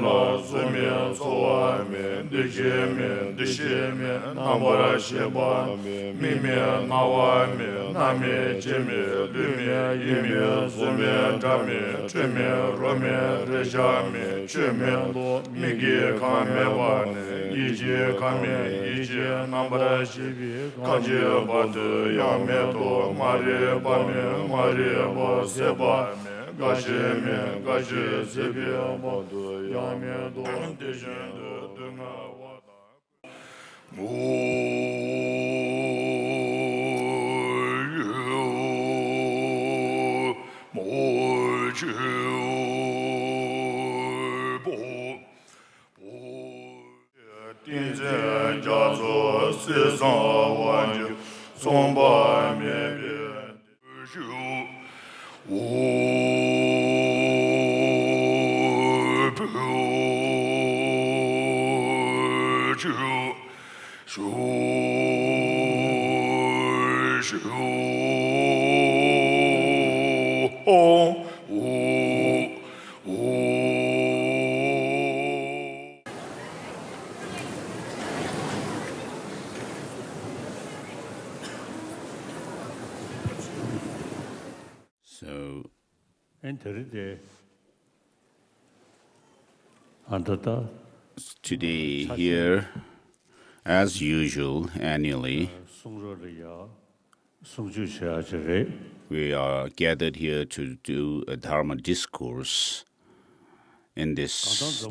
la zumi soa me dishime nambara sheba mimi nawa me nami jimi lumi yimi zumi dami chimi romi rejami chimi lo migi kame wane iji kame iji nambara shibi kanji batu yame to mari bami mari ba seba me Gajime, gaji sebi amadu yame do dejende dunga wada. Dinze jazo sesan wanji somba mebe So, today here, as usual, annually, we are gathered here to do a Dharma discourse in this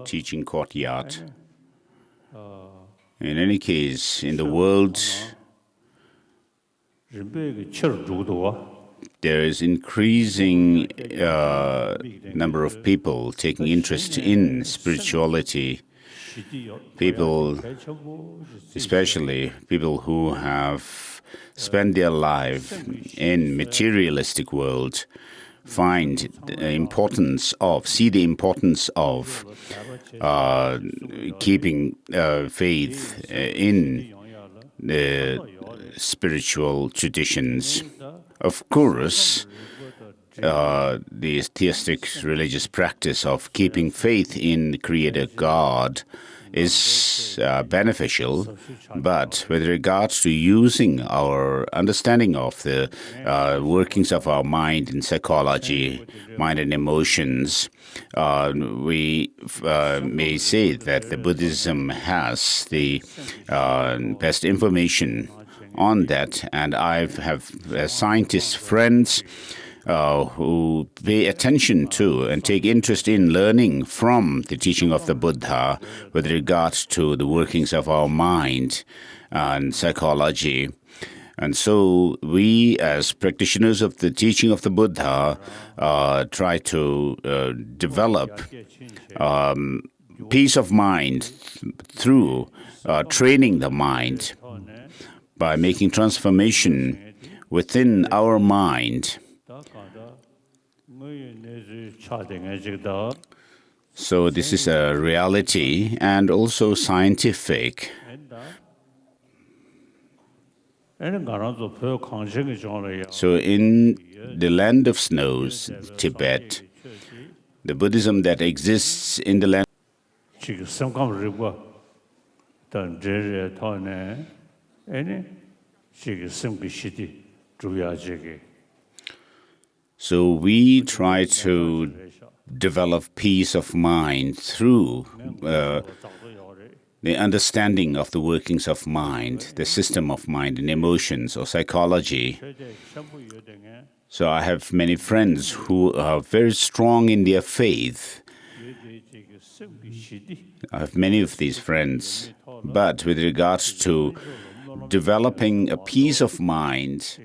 teaching courtyard. In any case, in the world, there is increasing number of people taking interest in spirituality. People, especially people who have spent their life in materialistic world, see the importance of keeping faith in the spiritual traditions. Of course, the theistic religious practice of keeping faith in the Creator God is beneficial, but with regards to using our understanding of the workings of our mind and psychology, mind and emotions, we may say that the Buddhism has the best information on that, and I have scientist friends who pay attention to and take interest in learning from the teaching of the Buddha with regards to the workings of our mind and psychology. And so we, as practitioners of the teaching of the Buddha, try to develop peace of mind through training the mind by making transformation within our mind. So this is a reality and also scientific. So in the land of snows, Tibet, the Buddhism that exists in the land So we try to develop peace of mind through the understanding of the workings of mind, the system of mind and emotions or psychology. So I have many friends who are very strong in their faith. I have many of these friends, but with regards to developing a peace of mind,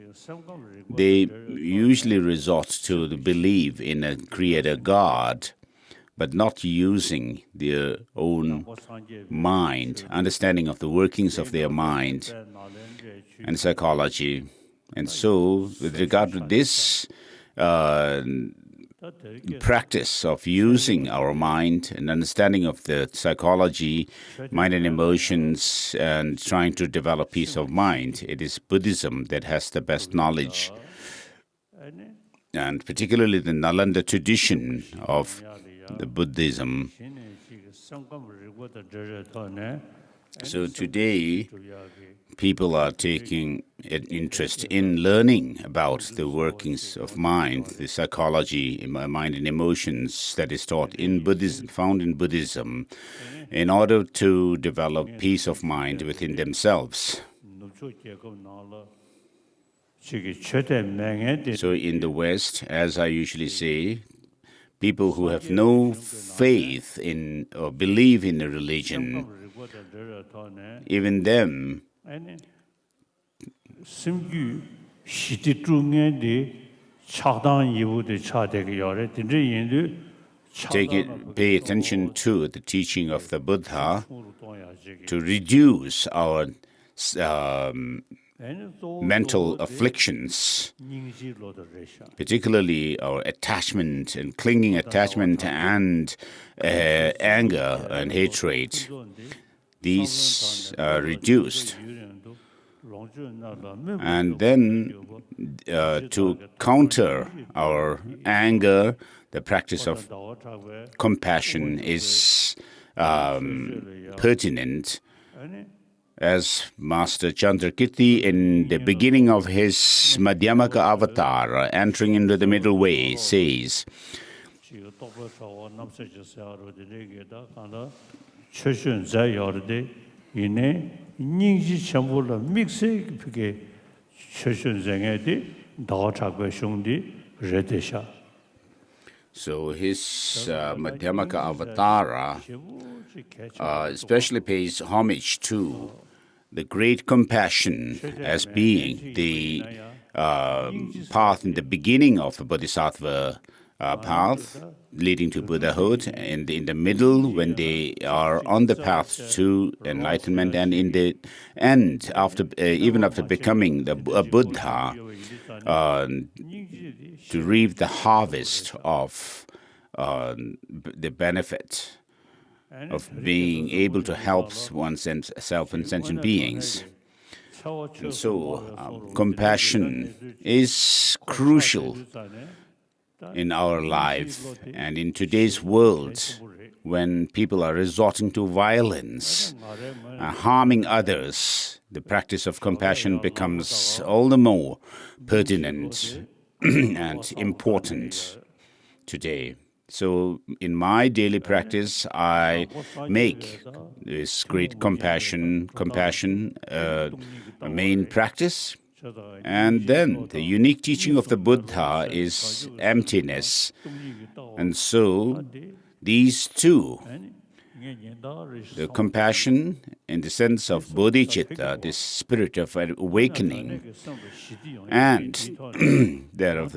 they usually resort to the belief in a Creator God, but not using their own mind, understanding of the workings of their mind and psychology. And so, with regard to this practice of using our mind and understanding of the psychology, mind and emotions, and trying to develop peace of mind, it is Buddhism that has the best knowledge. And particularly the Nalanda tradition of the Buddhism. So today, people are taking an interest in learning about the workings of mind, the psychology, mind and emotions that is taught in Buddhism, found in Buddhism, in order to develop peace of mind within themselves. So in the West, as I usually say, people who have no faith in or believe in a religion, even them pay attention to the teaching of the Buddha to reduce our mental afflictions, particularly our attachment and clinging attachment and anger and hatred. These are reduced. And then to counter our anger, the practice of compassion is pertinent. As Master Chandrakirti, in the beginning of his Madhyamaka avatar, entering into the middle way, says, so his Madhyamaka avatara especially pays homage to the great compassion as being the path in the beginning of the Bodhisattva path leading to Buddhahood, and in the middle when they are on the path to enlightenment, and in the end, after even after becoming a Buddha, to reap the harvest of the benefit of being able to help oneself and sentient beings. And so compassion is crucial in our life, and in today's world, when people are resorting to violence, harming others, the practice of compassion becomes all the more pertinent and important today. So in my daily practice, I make this great compassion a main practice. And then the unique teaching of the Buddha is emptiness. And so these two, the compassion in the sense of bodhicitta, this spirit of awakening, and thereof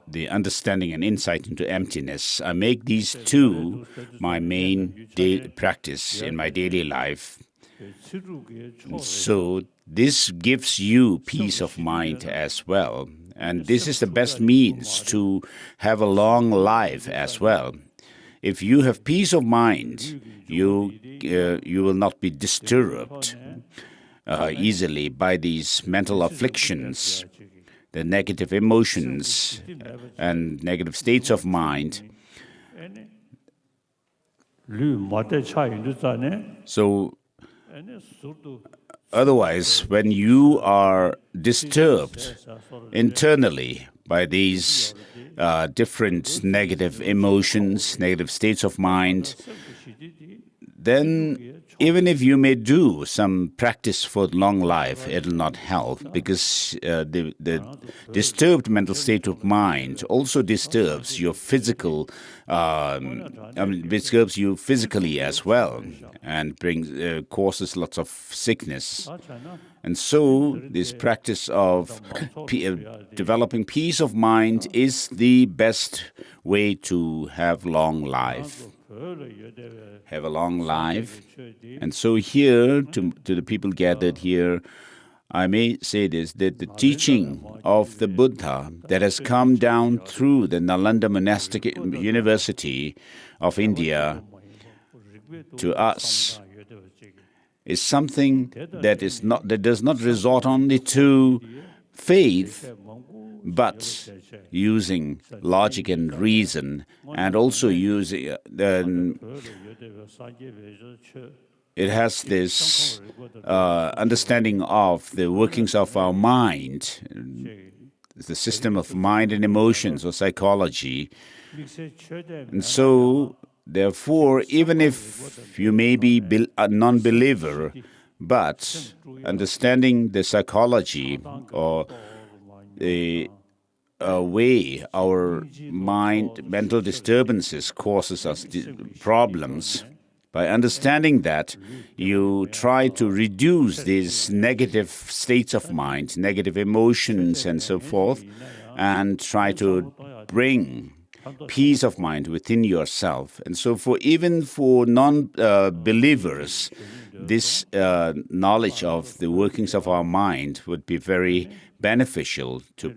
the understanding and insight into emptiness, I make these two my main practice in my daily life. And so this gives you peace of mind as well. And this is the best means to have a long life as well. If you have peace of mind, you will not be disturbed easily by these mental afflictions, the negative emotions and negative states of mind. So otherwise, when you are disturbed internally by these different negative emotions, negative states of mind, then even if you may do some practice for long life, it will not help, because the disturbed mental state of mind also disturbs your physical, disturbs you physically as well, and causes lots of sickness. And so this practice of developing peace of mind is the best way to have long life. Have a long life. And so here, to the people gathered here, I may say this, that the teaching of the Buddha that has come down through the Nalanda Monastic University of India to us is something that does not resort only to faith, but using logic and reason, and also using it has this understanding of the workings of our mind, the system of mind and emotions or psychology. And so, therefore, even if you may be a non-believer, but understanding the psychology or the way our mental disturbances causes us problems, by understanding that, you try to reduce these negative states of mind, negative emotions and so forth, and try to bring peace of mind within yourself. And so even for non-believers, this knowledge of the workings of our mind would be very beneficial to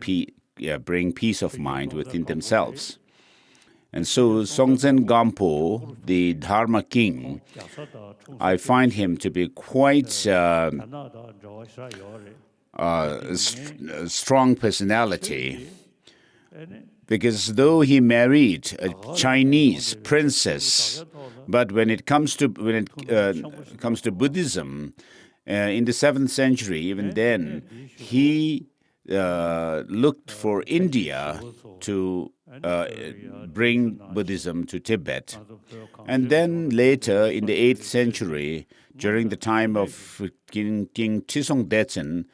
bring peace of mind within themselves. And so Songtsen Gampo, the Dharma king, I find him to be quite a strong personality, because though he married a Chinese princess, but when it comes to Buddhism, in the 7th century, even then, he looked for India to bring Buddhism to Tibet. And then later, in the 8th century, during the time of King Chotrul Duechen,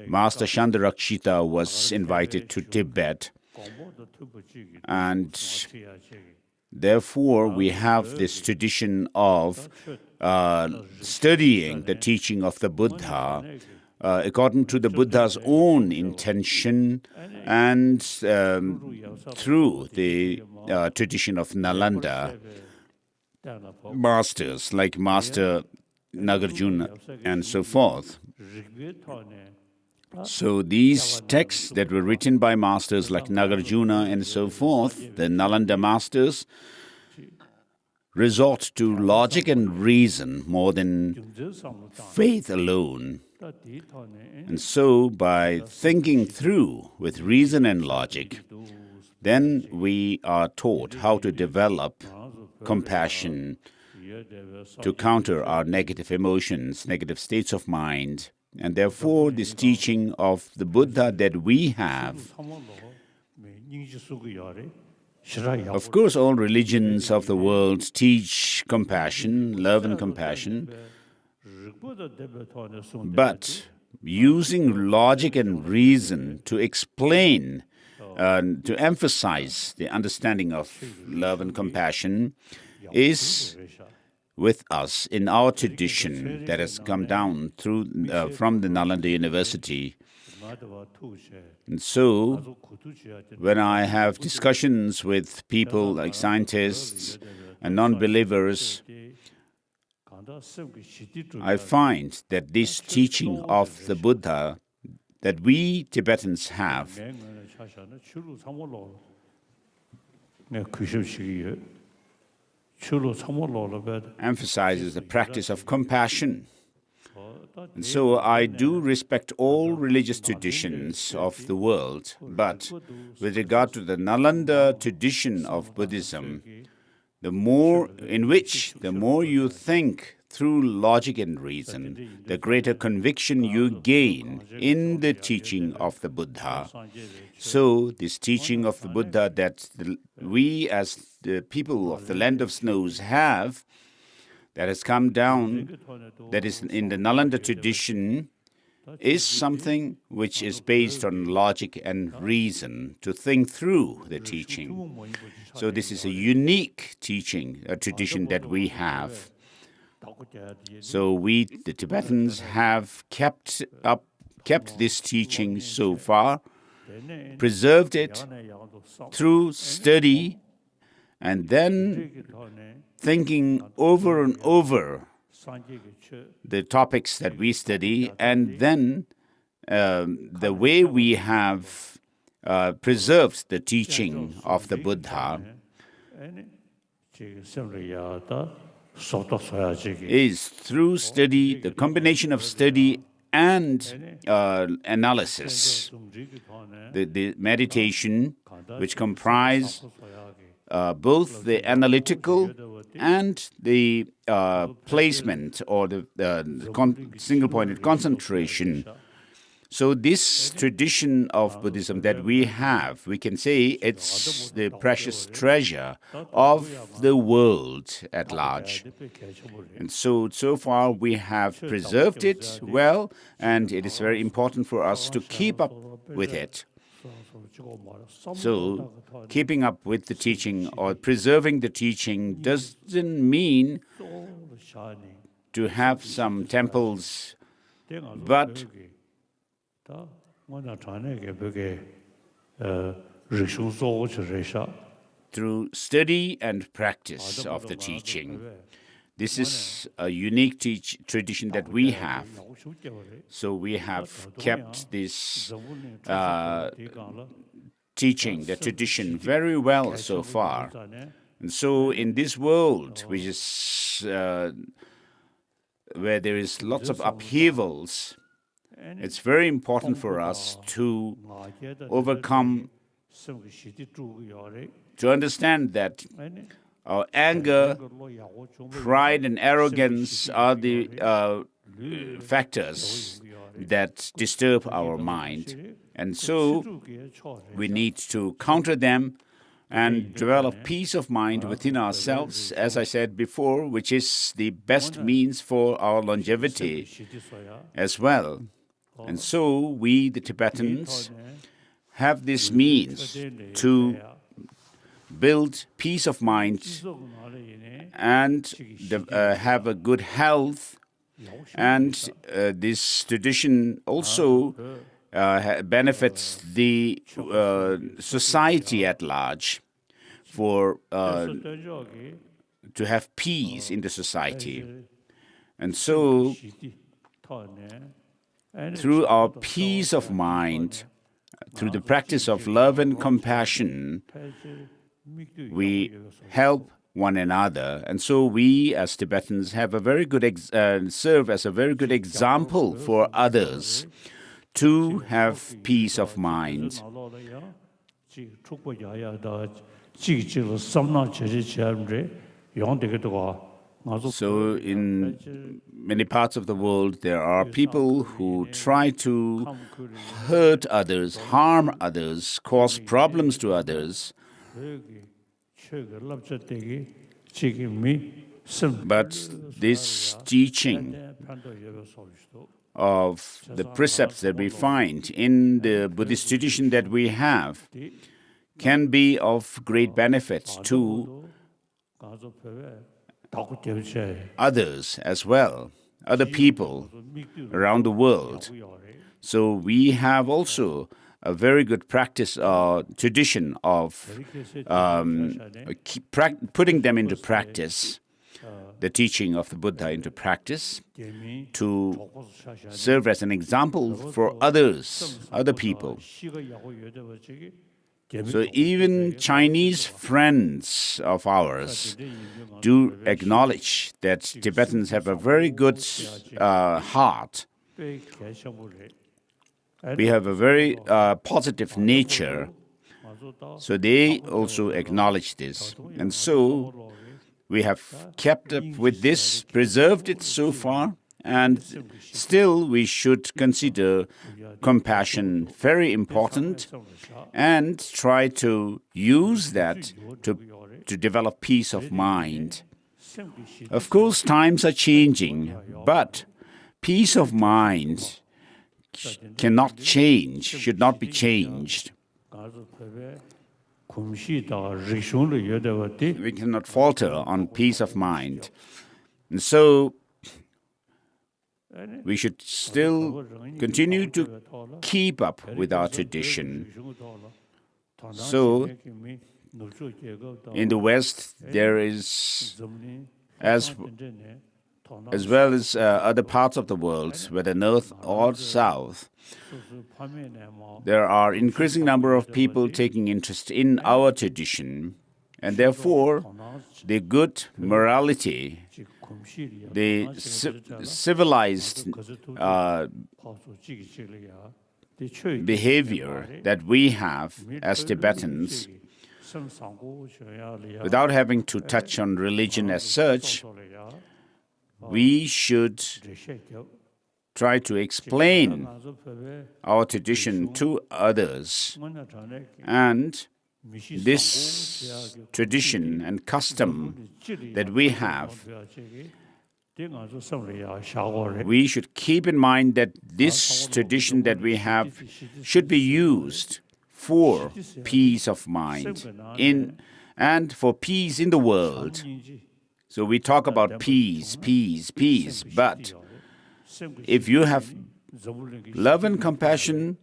Master Chandarakshita was invited to Tibet. And therefore, we have this tradition of studying the teaching of the Buddha according to the Buddha's own intention and through the tradition of Nalanda masters like Master Nagarjuna and so forth. So these texts that were written by masters like Nagarjuna and so forth, the Nalanda masters, resort to logic and reason more than faith alone. And so by thinking through with reason and logic, then we are taught how to develop compassion to counter our negative emotions, negative states of mind. And therefore, this teaching of the Buddha that we have, of course, all religions of the world teach compassion, love and compassion, but using logic and reason to explain, to emphasize the understanding of love and compassion is with us in our tradition that has come down through from the Nalanda University. And so, when I have discussions with people like scientists and non-believers, I find that this teaching of the Buddha that we Tibetans have emphasizes the practice of compassion. And so I do respect all religious traditions of the world, but with regard to the Nalanda tradition of Buddhism, the more you think through logic and reason, the greater conviction you gain in the teaching of the Buddha. So this teaching of the Buddha that we as the people of the land of snows have, that has come down, that is in the Nalanda tradition, is something which is based on logic and reason to think through the teaching. So this is a unique teaching, a tradition that we have. So we, the Tibetans, have kept this teaching so far, preserved it through study, and then thinking over and over the topics that we study, and then the way we have preserved the teaching of the Buddha is through study, the combination of study and analysis. The meditation, which comprise both the analytical and the placement or the single-pointed concentration. So this tradition of Buddhism that we have, we can say it's the precious treasure of the world at large. And so far we have preserved it well, and it is very important for us to keep up with it. So keeping up with the teaching or preserving the teaching doesn't mean to have some temples, but through study and practice of the teaching. This is a unique tradition that we have. So we have kept this teaching, the tradition, very well so far. And so in this world, which is where there is lots of upheavals, it's very important for us to overcome, to understand that our anger, pride, and arrogance are the factors that disturb our mind. And so we need to counter them and develop peace of mind within ourselves, as I said before, which is the best means for our longevity as well. And so we, the Tibetans, have this means to build peace of mind and have a good health. And this tradition also benefits the society at large for to have peace in the society. And so through our peace of mind, through the practice of love and compassion, we help one another. And so we as Tibetans have a very good serve as a very good example for others to have peace of mind. So in many parts of the world, there are people who try to hurt others, harm others, cause problems to others. But this teaching of the precepts that we find in the Buddhist tradition that we have can be of great benefit to others as well, other people around the world. So we have also a very good practice, tradition of putting them into practice, the teaching of the Buddha into practice, to serve as an example for others, other people. So even Chinese friends of ours do acknowledge that Tibetans have a very good heart. We have a very positive nature. So they also acknowledge this. And so we have kept up with this, preserved it so far, and still we should consider compassion very important and try to use that to develop peace of mind. Of course, times are changing, but peace of mind cannot change, should not be changed. We cannot falter on peace of mind. And so we should still continue to keep up with our tradition. So in the West, there is, as well as other parts of the world, whether north or south, there are increasing number of people taking interest in our tradition. And therefore, the good morality, the civilized behavior that we have as Tibetans, without having to touch on religion as such, we should try to explain our tradition to others. And this tradition and custom that we have, we should keep in mind that this tradition that we have should be used for peace of mind and for peace in the world. So we talk about peace, peace, peace, but if you have love and compassion,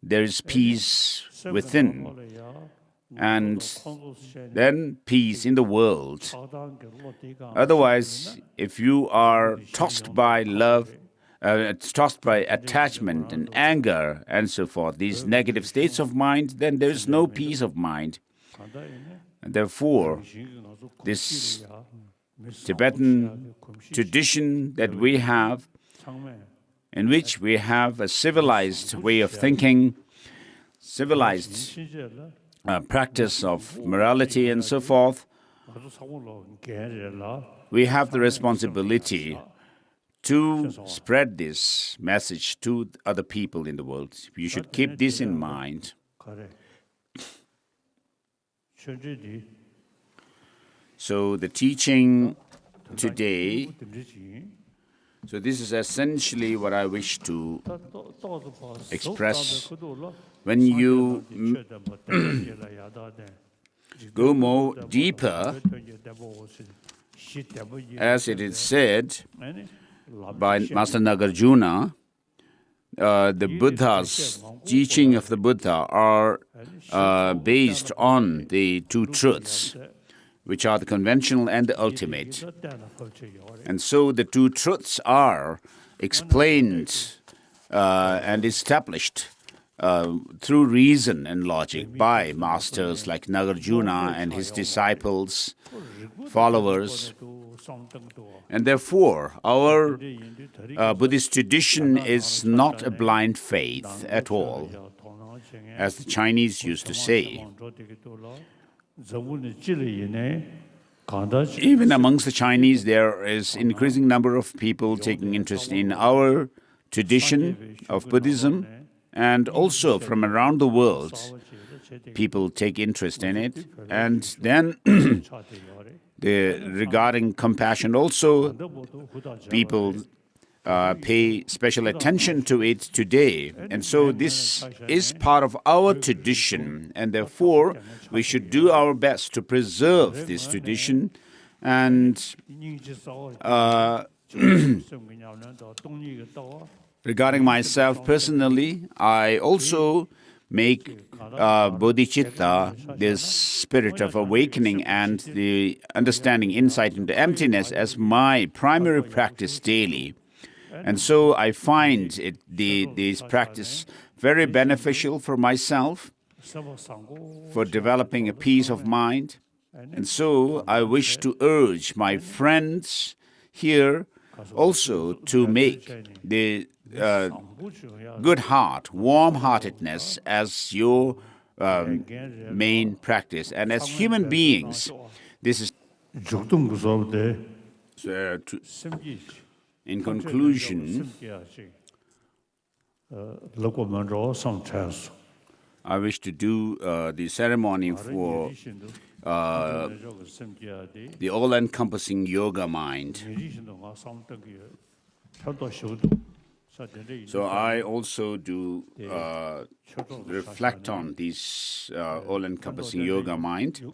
there is peace within, and then peace in the world. Otherwise, if you are tossed by love, tossed by attachment and anger and so forth, these negative states of mind, then there is no peace of mind. And therefore, this Tibetan tradition that we have, in which we have a civilized way of thinking, civilized practice of morality and so forth, we have the responsibility to spread this message to other people in the world. You should keep this in mind. So the teaching today, so this is essentially what I wish to express. When you go more deeper, as it is said by Master Nagarjuna, the Buddha's teaching of the Buddha are based on the two truths, which are the conventional and the ultimate. And so the two truths are explained and established through reason and logic by masters like Nagarjuna and his disciples, followers. And therefore, our Buddhist tradition is not a blind faith at all, as the Chinese used to say. Even amongst the Chinese, there is increasing number of people taking interest in our tradition of Buddhism, and also from around the world, people take interest in it. And then regarding compassion also, people pay special attention to it today. And so this is part of our tradition, and therefore we should do our best to preserve this tradition. And regarding myself personally, I also make bodhicitta, this spirit of awakening and the understanding insight into emptiness, as my primary practice daily. And so I find this practice very beneficial for myself, for developing a peace of mind. And so I wish to urge my friends here also to make the good heart, warm-heartedness as your main practice. And as human beings, this is... In conclusion, I wish to do the ceremony for the all-encompassing yoga mind. So I also do reflect on this all-encompassing yoga mind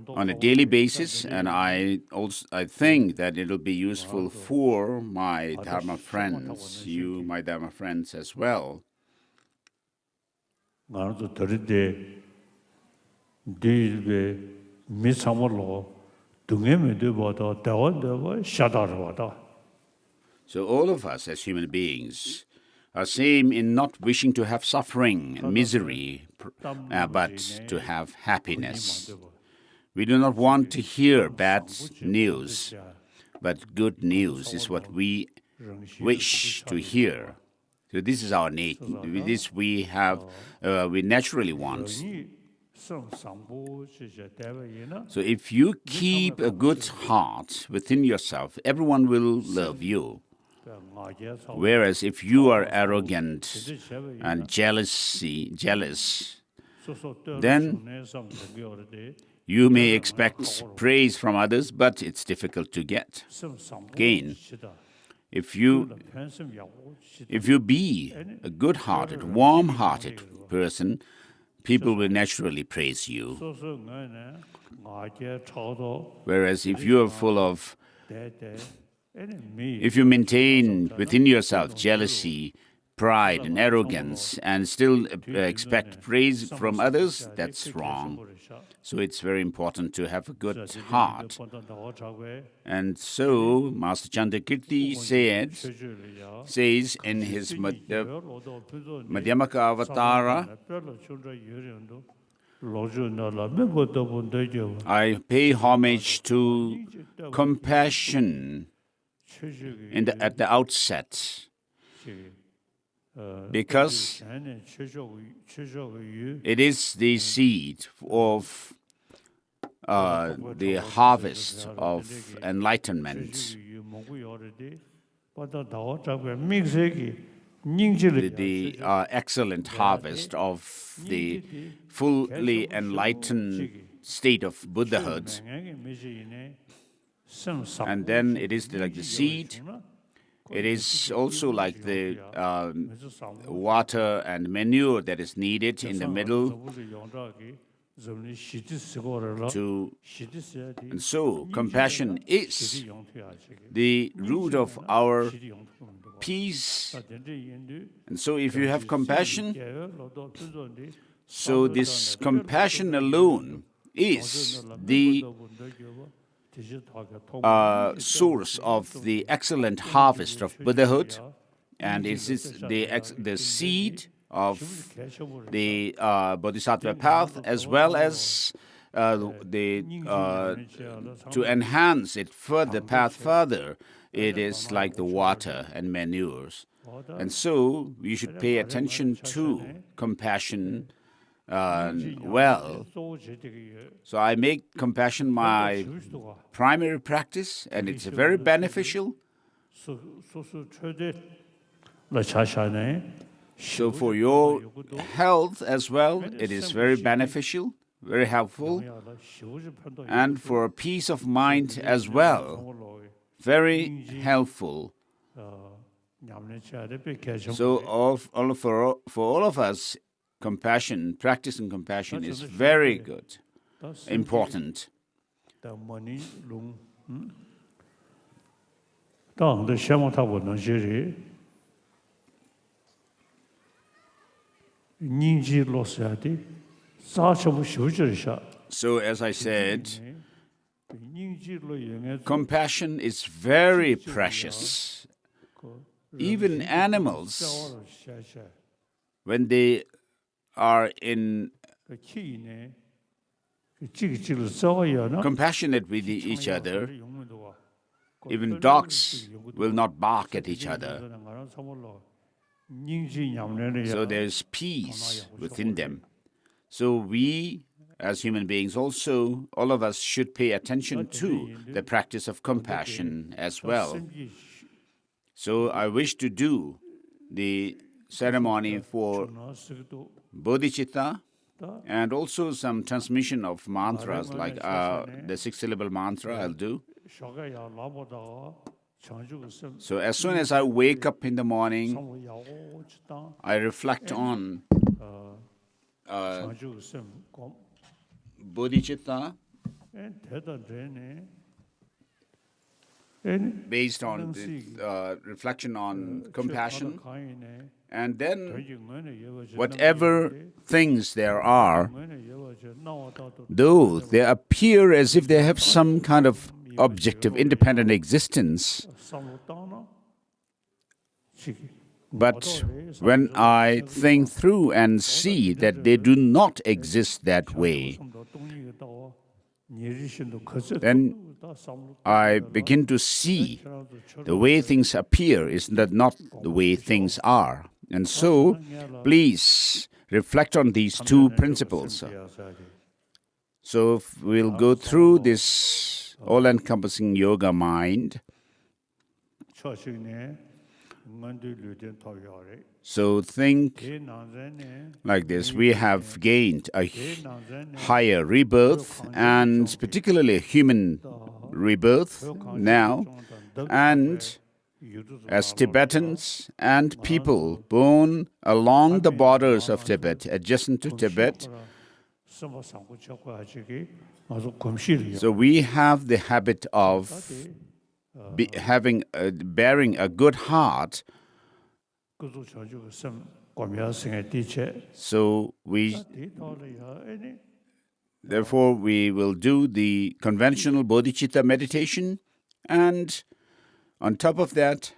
on a daily basis, and I think that it will be useful for my Dharma friends, you, my Dharma friends as well. So all of us as human beings are same in not wishing to have suffering and misery, but to have happiness. We do not want to hear bad news, but good news is what we wish to hear. So this is our nature. This we naturally want. So if you keep a good heart within yourself, everyone will love you. Whereas if you are arrogant and jealous, then you may expect praise from others, but it's difficult to gain. If you be a good-hearted, warm-hearted person, people will naturally praise you. Whereas if you are full of, if you maintain within yourself jealousy, pride, and arrogance, and still expect praise from others, that's wrong. So it's very important to have a good heart. And so Master Chandrakirti says in his Madhyamaka Avatara, I pay homage to compassion at the outset, because it is the seed of the harvest of enlightenment. The excellent harvest of the fully enlightened state of Buddhahood. And then it is like the seed. It is also like the water and manure that is needed in the middle. And so compassion is the root of our peace. And so if you have compassion, so this compassion alone is the source of the excellent harvest of Buddhahood, and it is the seed of the Bodhisattva path, as well as to enhance it further, path further. It is like the water and manures. And so we should pay attention to compassion well. So I make compassion my primary practice, and it's very beneficial. So for your health as well, it is very beneficial, very helpful, and for peace of mind as well, very helpful. So for all of us, compassion, practicing compassion is very good, important. So as I said, compassion is very precious. Even animals, when they are compassionate with each other, even dogs will not bark at each other. So there's peace within them. So we, as human beings also, all of us should pay attention to the practice of compassion as well. So I wish to do the ceremony for bodhicitta and also some transmission of mantras, like the 6-syllable mantra I'll do. So as soon as I wake up in the morning, I reflect on bodhicitta based on the reflection on compassion, and then whatever things there are, though they appear as if they have some kind of objective, independent existence, but when I think through and see that they do not exist that way, then I begin to see the way things appear is not the way things are. And so, please reflect on these two principles. So we'll go through this all-encompassing yoga mind. So think like this. We have gained a higher rebirth, and particularly a human rebirth now. And as Tibetans and people born along the borders of Tibet, adjacent to Tibet, so we have the habit of bearing a good heart. So therefore we will do the conventional bodhicitta meditation, and on top of that,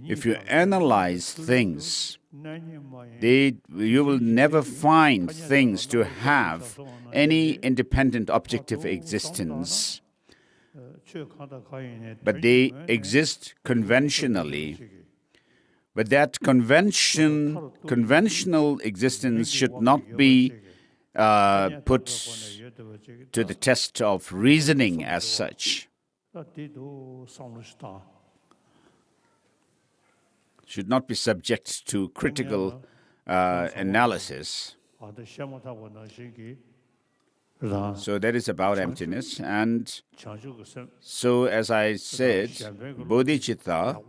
if you analyze things, you will never find things to have any independent objective existence, but they exist conventionally. But that conventional existence should not be put to the test of reasoning as such. Should not be subject to critical analysis. So that is about emptiness. And so, as I said, bodhicitta,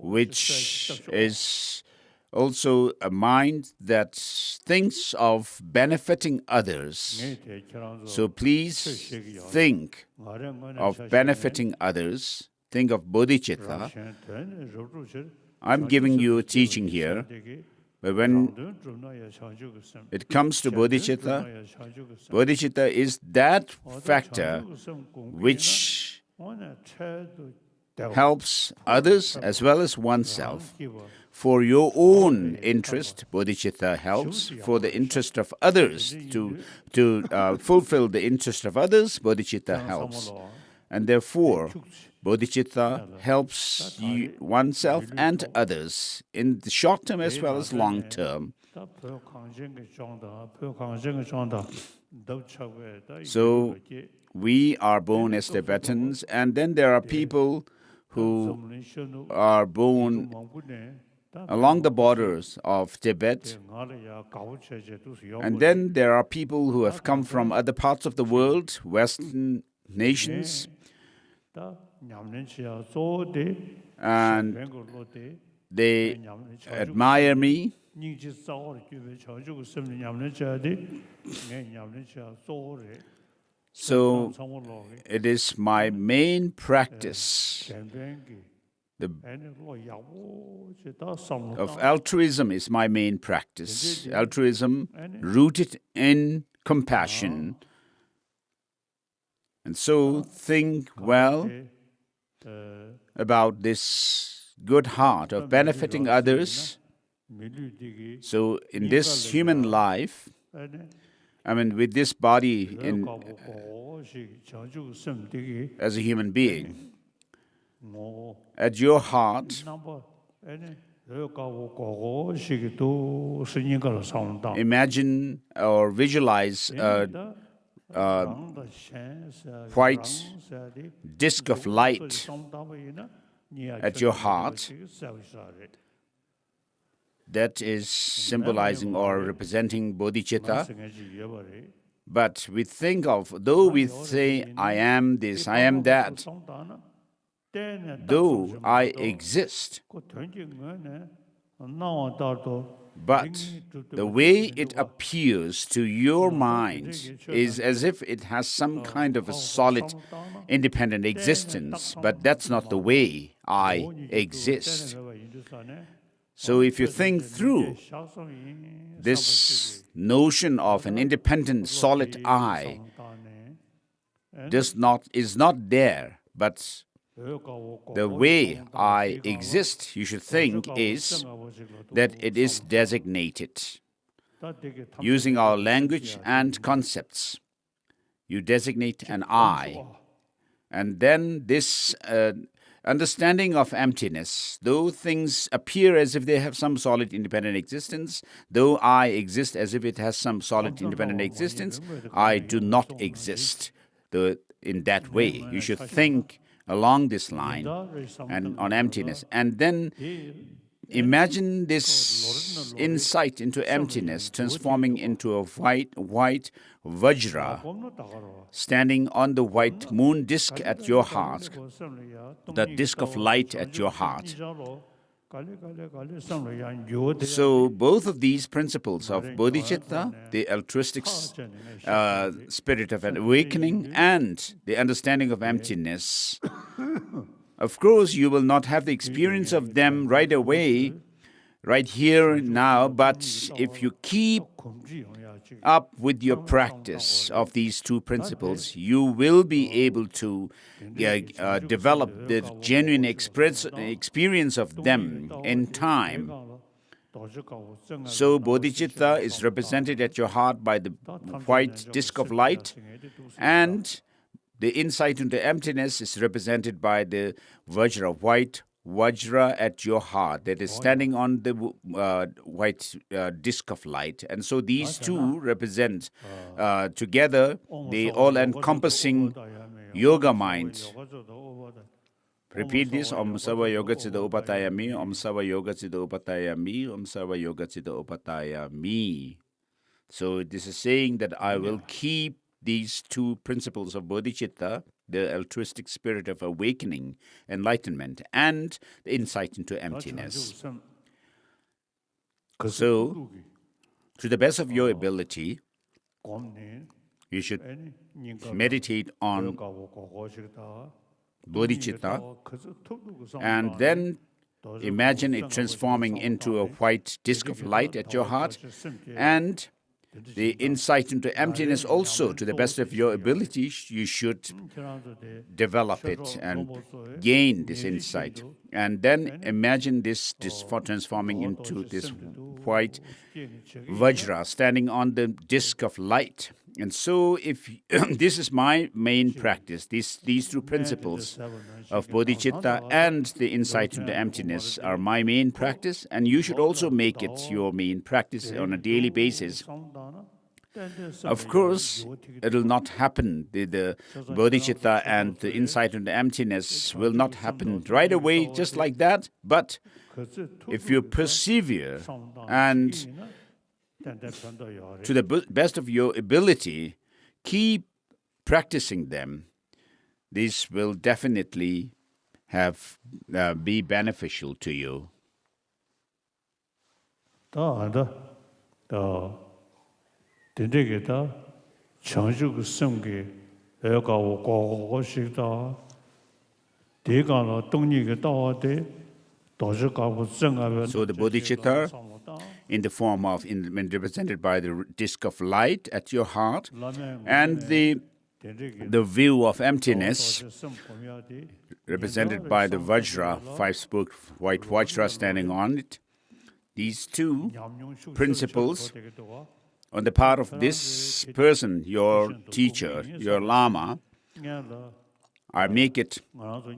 which is also a mind that thinks of benefiting others. So please think of benefiting others. Think of bodhicitta. I'm giving you a teaching here, but when it comes to bodhicitta, bodhicitta is that factor which helps others as well as oneself. For your own interest, bodhicitta helps. For the interest of others, to fulfill the interest of others, bodhicitta helps. And therefore, bodhicitta helps oneself and others in the short term as well as long term. So we are born as Tibetans, and then there are people who are born along the borders of Tibet, and then there are people who have come from other parts of the world, Western nations, and they admire me. So it is my main practice. Of altruism is my main practice. Altruism rooted in compassion. And so think well about this good heart of benefiting others. So in this human life, with this body as a human being, at your heart, imagine or visualize a white disk of light at your heart. That is symbolizing or representing bodhicitta. But we think of, though we say, I am this, I am that, though I exist, but the way it appears to your mind is as if it has some kind of a solid, independent existence, but that's not the way I exist. So if you think through this notion of an independent, solid I is not there, but The way I exist, you should think, is that it is designated. Using our language and concepts, you designate an I. And then this understanding of emptiness, though things appear as if they have some solid independent existence, though I exist as if it has some solid independent existence, I do not exist. In that way, you should think along this line and on emptiness. And then imagine this insight into emptiness transforming into a white Vajra standing on the white moon disk at your heart, the disk of light at your heart. So both of these principles of bodhicitta, the altruistic spirit of an awakening, and the understanding of emptiness, of course, you will not have the experience of them right away, right here and now, but if you keep up with your practice of these two principles, you will be able to develop the genuine experience of them in time. So bodhicitta is represented at your heart by the white disk of light, and the insight into emptiness is represented by the Vajra, white Vajra at your heart that is standing on the white disk of light. And so these two represent together the all-encompassing yoga mind. Repeat this: Om Sarva Yoga Chitta Upatayami, Om Sarva Yoga Chitta Upatayami, Om Sarva Yoga Chitta Upatayami. So this is saying that I will keep these two principles of bodhicitta, the altruistic spirit of awakening, enlightenment, and the insight into emptiness. So, to the best of your ability, you should meditate on bodhicitta and then imagine it transforming into a white disk of light at your heart, and the insight into emptiness also, to the best of your ability, you should develop it and gain this insight. And then imagine this transforming into this white Vajra standing on the disk of light. And so if this is my main practice, these two principles of bodhicitta and the insight into emptiness are my main practice, and you should also make it your main practice on a daily basis. Of course, it will not happen. The bodhicitta and the insight into emptiness will not happen right away, just like that. But if you persevere and to the best of your ability, keep practicing them, this will definitely be beneficial to you. So the bodhicitta, in the form of, when represented by the disk of light at your heart, and the view of emptiness, represented by the Vajra, five-spoked white Vajra standing on it. These two principles, on the part of this person, your teacher, your Lama, I make it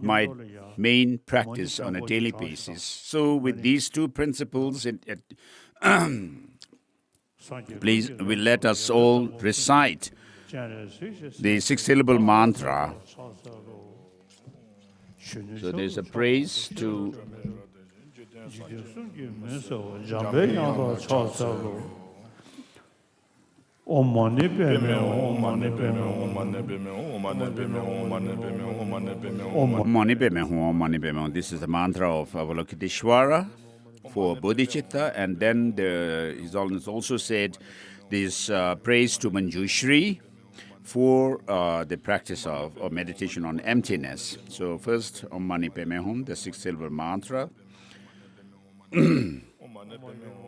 my main practice on a daily basis. So with these two principles, please, let us all recite the six-syllable mantra. So there's a praise to Om mani padme hum, Om mani padme hum, Om mani padme hum, Om mani padme hum, Om mani padme hum, Om mani padme hum. Om mani padme hum, Om mani padme hum. This is the mantra of Avalokiteshvara for bodhicitta, and then His Holiness also said this praise to Manjushri for the practice of or meditation on emptiness. So first, Om mani padme hum, the six-syllable mantra. Om mani padme hum.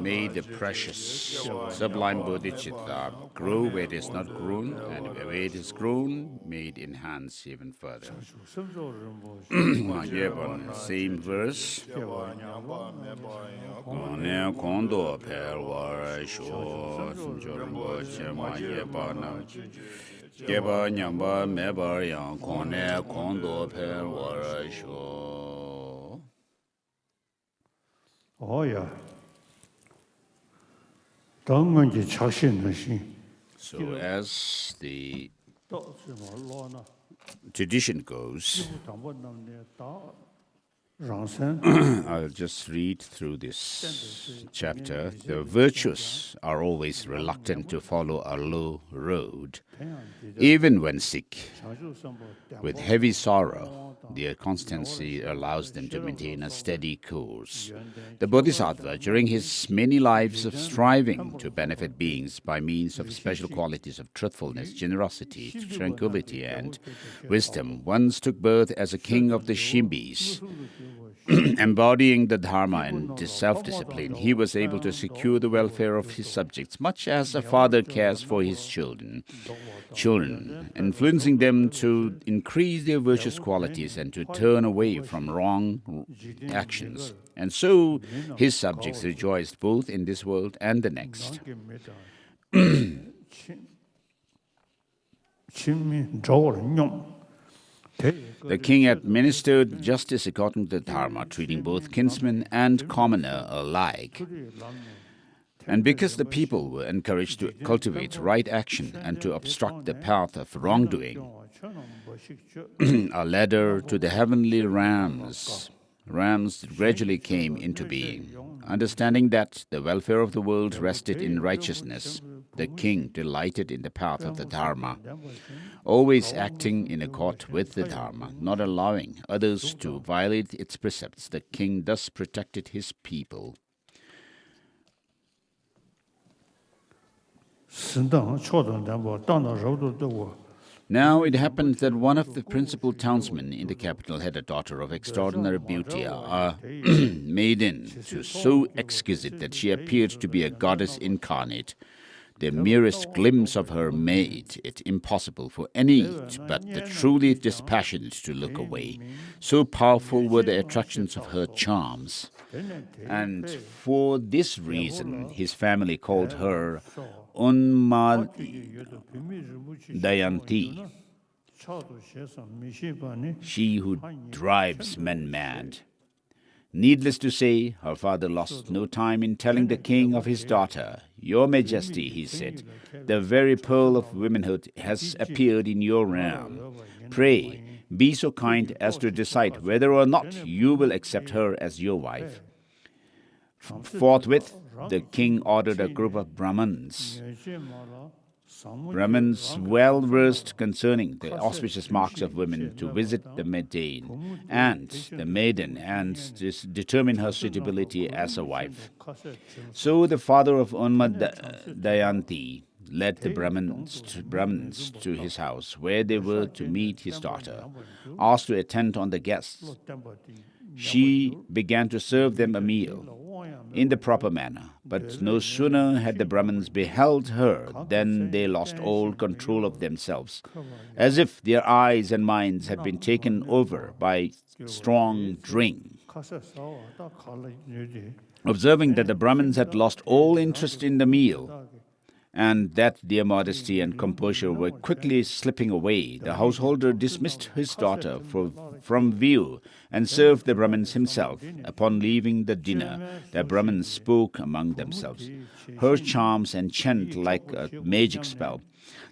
May the precious sublime bodhicitta grow where it is not grown, and where it is grown, may it enhance even further. Same verse. Kondo perwar sho jorbo chema yebana geba nyamba mebar yang kone kondo perwar sho. Oh yeah. So as the tradition goes, I'll just read through this chapter. The virtuous are always reluctant to follow a low road, Even when sick, with heavy sorrow, their constancy allows them to maintain a steady course. The Bodhisattva, during his many lives of striving to benefit beings by means of special qualities of truthfulness, generosity, tranquility, and wisdom, once took birth as a king of the Shimbis. Embodying the Dharma and self-discipline, he was able to secure the welfare of his subjects, much as a father cares for his children, influencing them to increase their virtuous qualities and to turn away from wrong actions. And so his subjects rejoiced both in this world and the next. The king administered justice according to the Dharma, treating both kinsman and commoner alike. And because the people were encouraged to cultivate right action and to obstruct the path of wrongdoing, a ladder to the heavenly realms gradually came into being. Understanding that the welfare of the world rested in righteousness, the king delighted in the path of the Dharma, always acting in accord with the Dharma, not allowing others to violate its precepts. The king thus protected his people. Now it happened that one of the principal townsmen in the capital had a daughter of extraordinary beauty, a maiden so exquisite that she appeared to be a goddess incarnate. The merest glimpse of her made it impossible for any but the truly dispassionate to look away. So powerful were the attractions of her charms. And for this reason, his family called her Unmadayanti, she who drives men mad. Needless to say, her father lost no time in telling the king of his daughter. "Your Majesty," he said, "the very pearl of womanhood has appeared in your realm. Pray, be so kind as to decide whether or not you will accept her as your wife." Forthwith, the king ordered a group of Brahmins well versed concerning the auspicious marks of women to visit the maiden and determine her suitability as a wife. So the father of Unmadayanti led the Brahmins to his house, where they were to meet his daughter. Asked to attend on the guests, she began to serve them a meal in the proper manner. But no sooner had the Brahmins beheld her than they lost all control of themselves, as if their eyes and minds had been taken over by strong drink. Observing that the Brahmins had lost all interest in the meal, and that their modesty and composure were quickly slipping away, the householder dismissed his daughter from view and served the Brahmins himself. Upon leaving the dinner, the Brahmins spoke among themselves. Her charms enchant like a magic spell.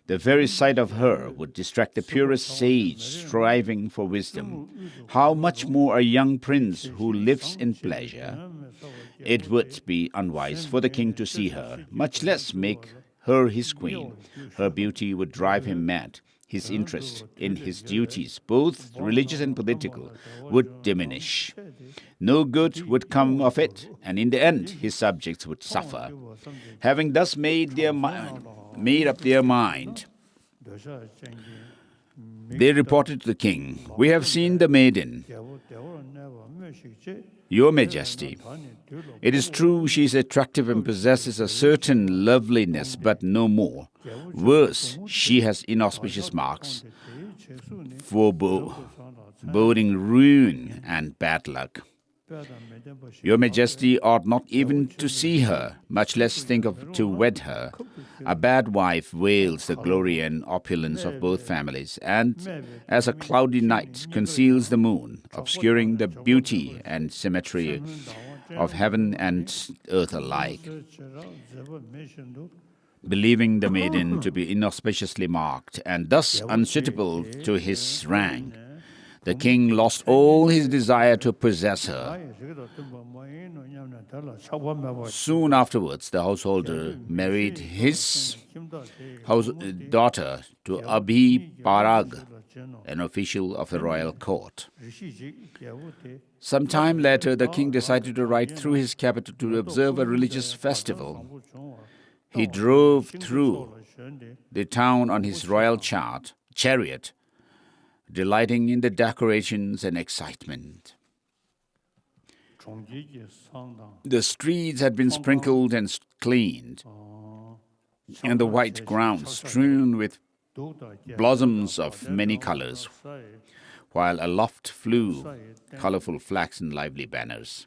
The very sight of her would distract the purest sage striving for wisdom. How much more a young prince who lives in pleasure? It would be unwise for the king to see her, much less make her his queen. Her beauty would drive him mad. His interest in his duties, both religious and political, would diminish. No good would come of it, and in the end his subjects would suffer. Having thus made up their mind, they reported to the king, "We have seen the maiden, Your Majesty. It is true she is attractive and possesses a certain loveliness, but no more. Worse, she has inauspicious marks, foreboding ruin and bad luck. Your Majesty ought not even to see her, much less think to wed her. A bad wife veils the glory and opulence of both families, and as a cloudy night conceals the moon, obscuring the beauty and symmetry of heaven and earth alike." Believing the maiden to be inauspiciously marked and thus unsuitable to his rank, The king lost all his desire to possess her. Soon afterwards, the householder married his daughter to Abhi Parag, an official of the royal court. Some time later, the king decided to ride through his capital to observe a religious festival. He drove through the town on his royal chariot, delighting in the decorations and excitement. The streets had been sprinkled and cleaned, and the white ground strewn with blossoms of many colors, while aloft flew colorful flags and lively banners.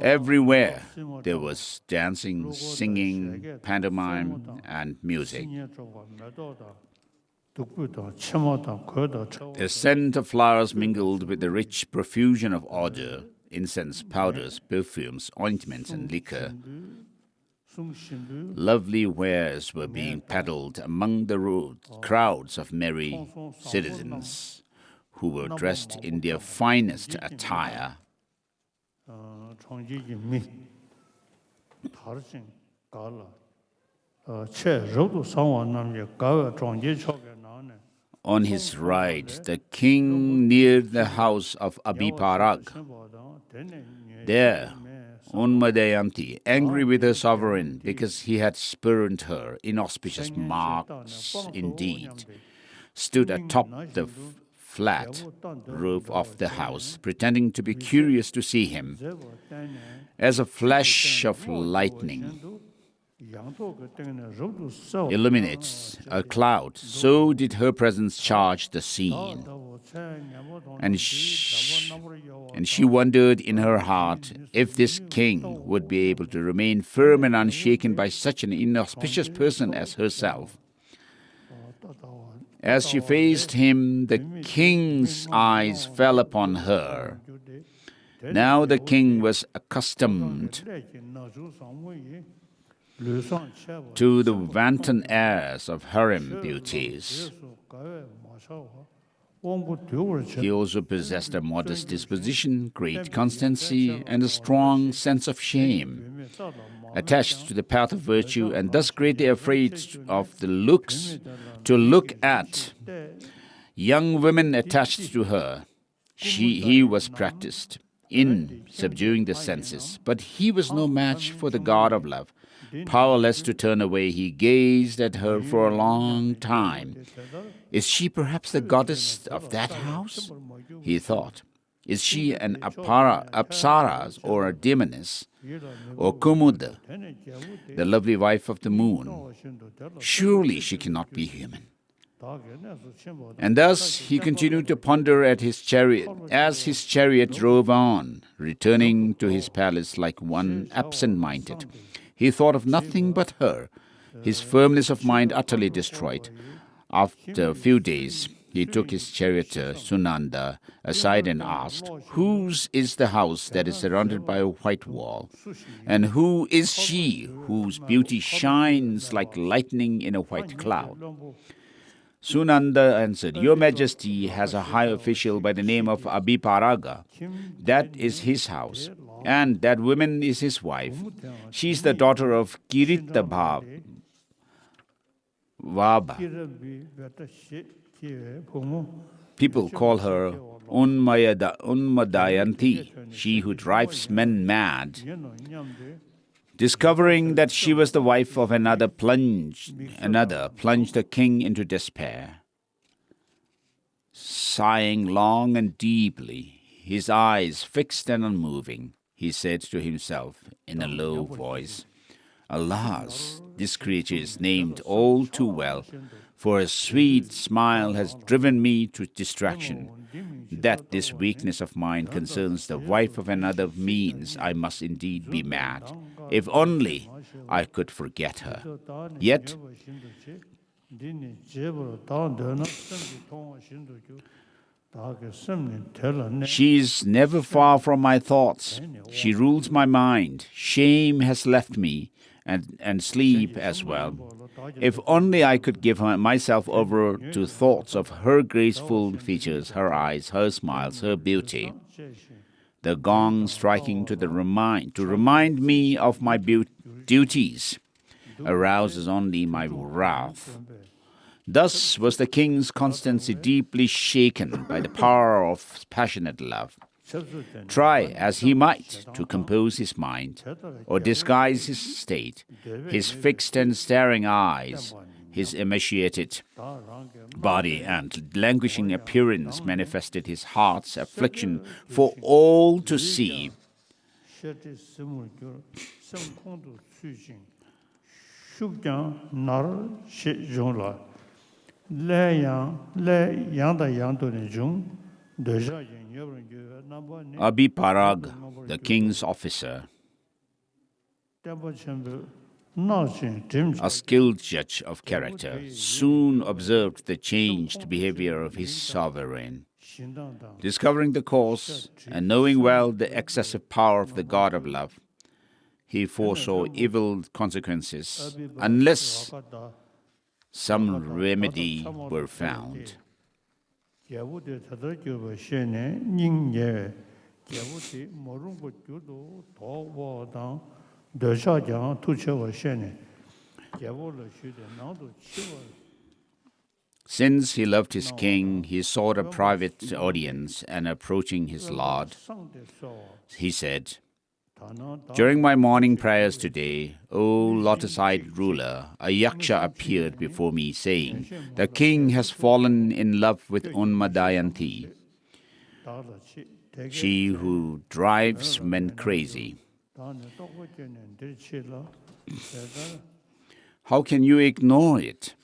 Everywhere there was dancing, singing, pantomime, and music. The scent of flowers mingled with the rich profusion of odor, incense, powders, perfumes, ointments, and liquor. Lovely wares were being peddled among the crowds of merry citizens who were dressed in their finest attire. On his ride, the king neared the house of Abhiparag. There, Unmadayanti, angry with her sovereign because he had spurned her, inauspicious marks indeed, stood atop the flat roof of the house, pretending to be curious to see him. As a flash of lightning illuminates a cloud, so did her presence charge the scene. And she wondered in her heart if this king would be able to remain firm and unshaken by such an inauspicious person as herself. As she faced him, the king's eyes fell upon her. Now the king was accustomed to the wanton airs of harem beauties. He also possessed a modest disposition, great constancy, and a strong sense of shame, attached to the path of virtue, and thus greatly afraid of the looks to look at young women attached to her. He was practiced in subduing the senses, but he was no match for the god of love. Powerless to turn away, he gazed at her for a long time. Is she perhaps the goddess of that house? He thought. Is she an apsara or a demoness? Or Kumuda, the lovely wife of the moon? Surely she cannot be human. And thus he continued to ponder at his chariot, as his chariot drove on, returning to his palace like one absent-minded. He thought of nothing but her, his firmness of mind utterly destroyed. After a few days, he took his charioteer, Sunanda, aside and asked, "Whose is the house that is surrounded by a white wall? And who is she whose beauty shines like lightning in a white cloud?" Sunanda answered, "Your Majesty has a high official by the name of Abhiparaga. That is his house, and that woman is his wife. She is the daughter of Kirita Vaba. People call her Unmadayanti, she who drives men mad." Discovering that she was the wife of another plunged the king into despair. Sighing long and deeply, his eyes fixed and unmoving, he said to himself in a low voice, "Alas, this creature is named all too well, for a sweet smile has driven me to distraction. That this weakness of mine concerns the wife of another means I must indeed be mad. If only I could forget her. Yet, she is never far from my thoughts. She rules my mind. Shame has left me, and sleep as well. If only I could give myself over to thoughts of her graceful features, her eyes, her smiles, her beauty. The gong striking to remind me of my duties arouses only my wrath. Thus was the king's constancy deeply shaken by the power of passionate love. Try as he might to compose his mind or disguise his state, his fixed and staring eyes, his emaciated body and languishing appearance manifested his heart's affliction for all to see. Abhiparag, the king's officer, a skilled judge of character, soon observed the changed behavior of his sovereign. Discovering the cause and knowing well the excessive power of the God of love, he foresaw evil consequences unless some remedy were found. Since he loved his king, he sought a private audience, and approaching his lord, he said, "During my morning prayers today, O lotus-eyed ruler, a yaksha appeared before me saying, 'The king has fallen in love with Unmadayanti, she who drives men crazy. How can you ignore it?'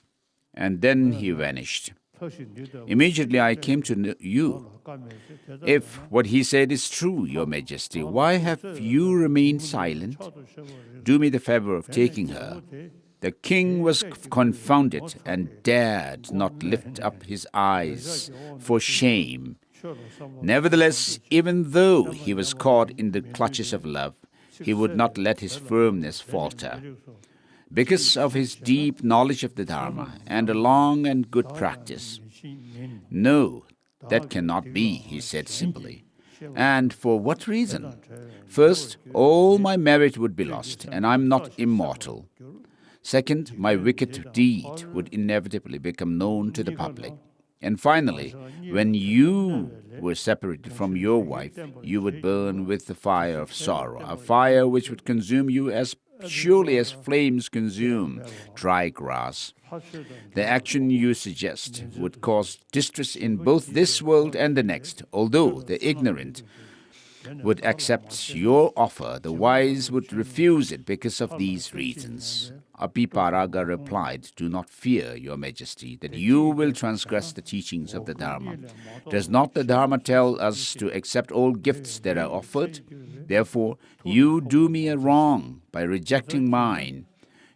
And then he vanished. Immediately I came to you. If what he said is true, Your Majesty, why have you remained silent? Do me the favor of taking her." The king was confounded and dared not lift up his eyes for shame. Nevertheless, even though he was caught in the clutches of love, he would not let his firmness falter. Because of his deep knowledge of the Dharma and a long and good practice. "No, that cannot be," he said simply. "And for what reason? First, all my merit would be lost, and I am not immortal. Second, my wicked deed would inevitably become known to the public. And finally, when you were separated from your wife, you would burn with the fire of sorrow, a fire which would consume you as surely as flames consume dry grass. The action you suggest would cause distress in both this world and the next. Although the ignorant would accept your offer, the wise would refuse it because of these reasons." Abhiparaga replied, "Do not fear, Your Majesty, that you will transgress the teachings of the Dharma. Does not the Dharma tell us to accept all gifts that are offered? Therefore, you do me a wrong by rejecting mine.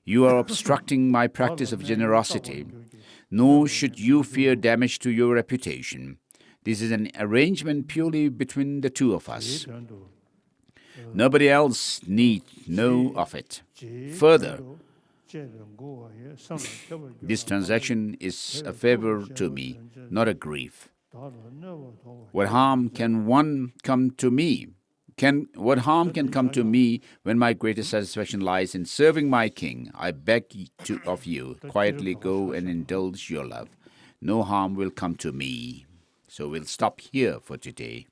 You are obstructing my practice of generosity. Nor should you fear damage to your reputation. This is an arrangement purely between the two of us. Nobody else need know of it. Further, this transaction is a favor to me, not a grief. What harm can come to me when my greatest satisfaction lies in serving my king? I beg of you, quietly go and indulge your love. No harm will come to me." So we'll stop here for today.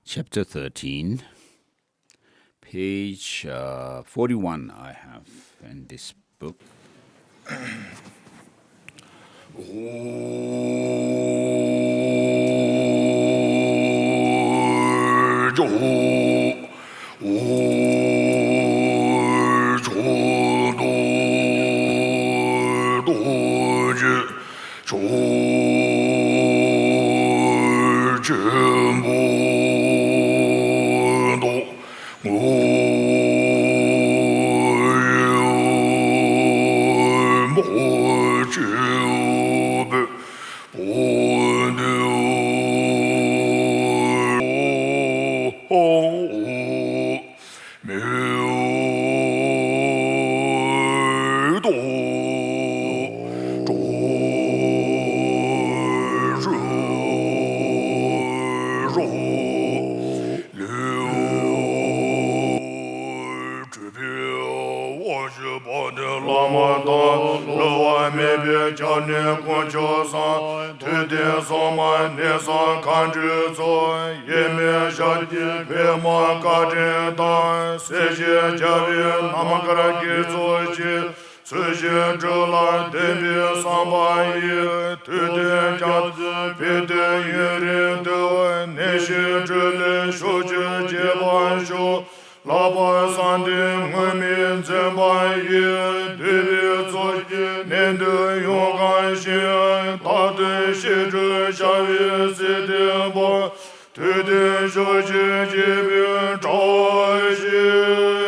Chapter 13, page 41 I have in this book. ne kun jo san tu de so ma ne san kan ju zo ye me sha de pe ma ka de da se je ja vi na ma kara ge zo ji su je zhe la de bi san ba yi tu de ja pe de ye re de ne shi zhe le shu ji jie ban shu la ba san de ngui min zhen ba yi de bi zo ji nian de yong gan xin da de xi zhe xia yi si de bo tu de shu ji ji bi zhao xi